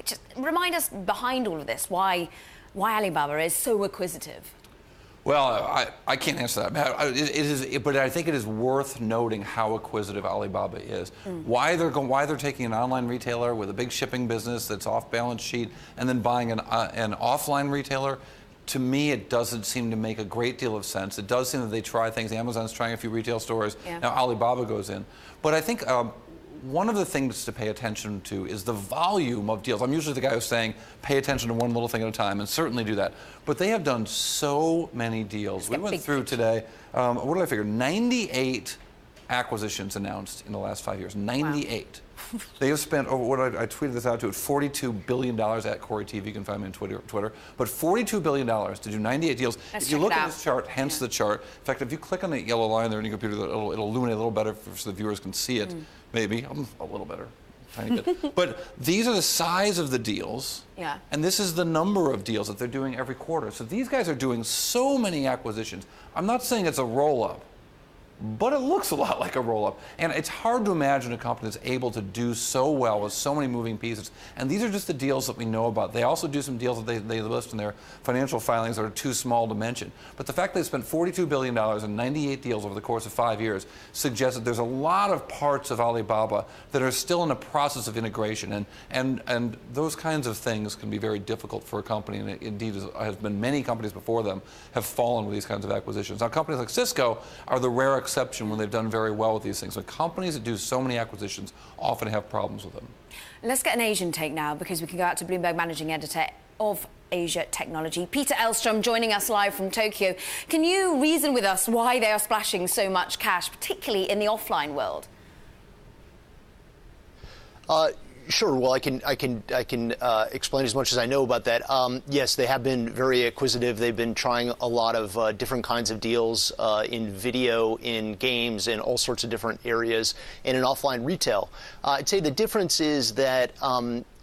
Just remind us behind all of this why Alibaba is so acquisitive. Well, I can't answer that, Matt. But I think it is worth noting how acquisitive Alibaba is. Why they're taking an online retailer with a big shipping business that's off balance sheet and then buying an offline retailer. To me, it doesn't seem to make a great deal of sense. It does seem that they try things. Amazon's trying a few retail stores. Yeah. Now Alibaba goes in. But I think one of the things to pay attention to is the volume of deals. I'm usually the guy who's saying pay attention to one little thing at a time, and certainly do that. But they have done so many deals. We went through today, what did I figure, 98 acquisitions announced in the last 5 years. 98. Wow. They have spent, I tweeted this out to it, $42 billion at Corey TV. You can find me on Twitter. But $42 billion to do 98 deals. If you look at this chart, hence the chart. In fact, if you click on the yellow line there in your computer, it'll illuminate a little better so the viewers can see it. Maybe. A little better. Tiny bit. But these are the size of the deals. Yeah. And this is the number of deals that they're doing every quarter. So these guys are doing so many acquisitions. I'm not saying it's a roll-up, but it looks a lot like a roll-up. And it's hard to imagine a company that's able to do so well with so many moving pieces. And these are just the deals that we know about. They also do some deals that they list in their financial filings that are too small to mention. But the fact that they spent $42 billion and 98 deals over the course of 5 years suggests that there's a lot of parts of Alibaba that are still in a process of integration. And those kinds of things can be very difficult for a company. And it, indeed, has been many companies before them have fallen with these kinds of acquisitions. Now, companies like Cisco are the rare exception when they've done very well with these things. But companies that do so many acquisitions often have problems with them. Let's get an Asian take now, because we can go out to Bloomberg Managing Editor of Asia Technology, Peter Elstrom, joining us live from Tokyo. Can you reason with us why they are splashing so much cash, particularly in the offline world? Sure. Well, I can explain as much as I know about that. Yes, they have been very acquisitive. They've been trying a lot of different kinds of deals in video, in games, in all sorts of different areas, and in offline retail. I'd say the difference is that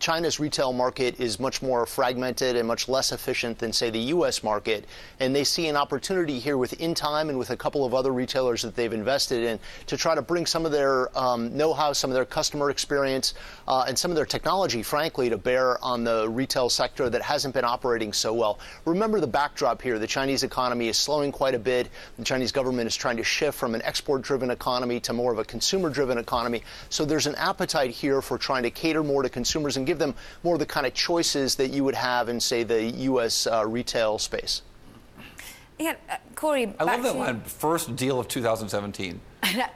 China's retail market is much more fragmented and much less efficient than, say, the U.S. market. And they see an opportunity here with Intime and with a couple of other retailers that they've invested in to try to bring some of their know-how, some of their customer experience, and some of their technology, frankly, to bear on the retail sector that hasn't been operating so well. Remember the backdrop here. The Chinese economy is slowing quite a bit. The Chinese government is trying to shift from an export-driven economy to more of a consumer-driven economy. So there's an appetite here for trying to cater more to consumers and give them more of the kind of choices that you would have in, say, the U.S. Retail space. Yeah, Corey, I love that line, first deal of 2017.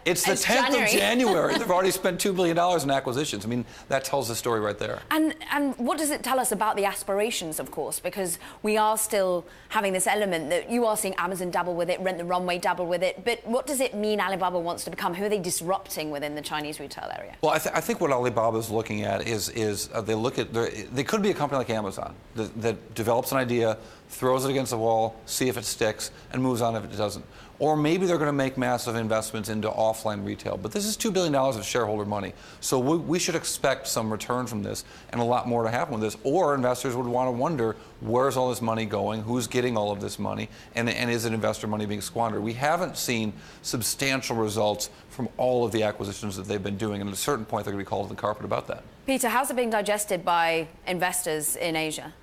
It's the 10th of January. They've already spent $2 billion in acquisitions. I mean, that tells the story right there. And what does it tell us about the aspirations, of course, because we are still having this element that you are seeing Amazon dabble with it, Rent the Runway dabble with it, but what does it mean Alibaba wants to become? Who are they disrupting within the Chinese retail area? Well, I think what Alibaba is looking at is they could be a company like Amazon that develops an idea, throws it against the wall, see if it sticks, and moves on if it doesn't. Or maybe they're going to make massive investments into offline retail. But this is $2 billion of shareholder money. So we should expect some return from this and a lot more to happen with this. Or investors would want to wonder, where's all this money going? Who's getting all of this money? And is it investor money being squandered? We haven't seen substantial results from all of the acquisitions that they've been doing. And at a certain point, they're going to be called to the carpet about that. Peter, how's it being digested by investors in Asia?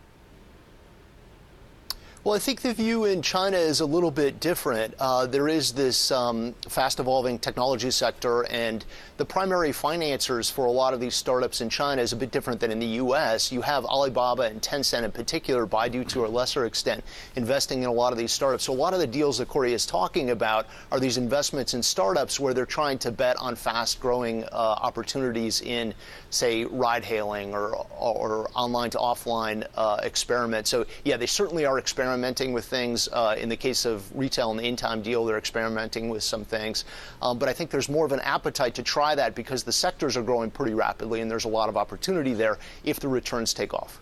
Well, I think the view in China is a little bit different. There is this fast-evolving technology sector, and the primary financiers for a lot of these startups in China is a bit different than in the U.S. You have Alibaba and Tencent in particular, Baidu to a lesser extent, investing in a lot of these startups. So a lot of the deals that Corey is talking about are these investments in startups where they're trying to bet on fast-growing opportunities in, say, ride-hailing or online to offline experiments. So, yeah, they certainly are experimenting with things. In the case of retail and the Intime deal, they're experimenting with some things. But I think there's more of an appetite to try that because the sectors are growing pretty rapidly and there's a lot of opportunity there if the returns take off.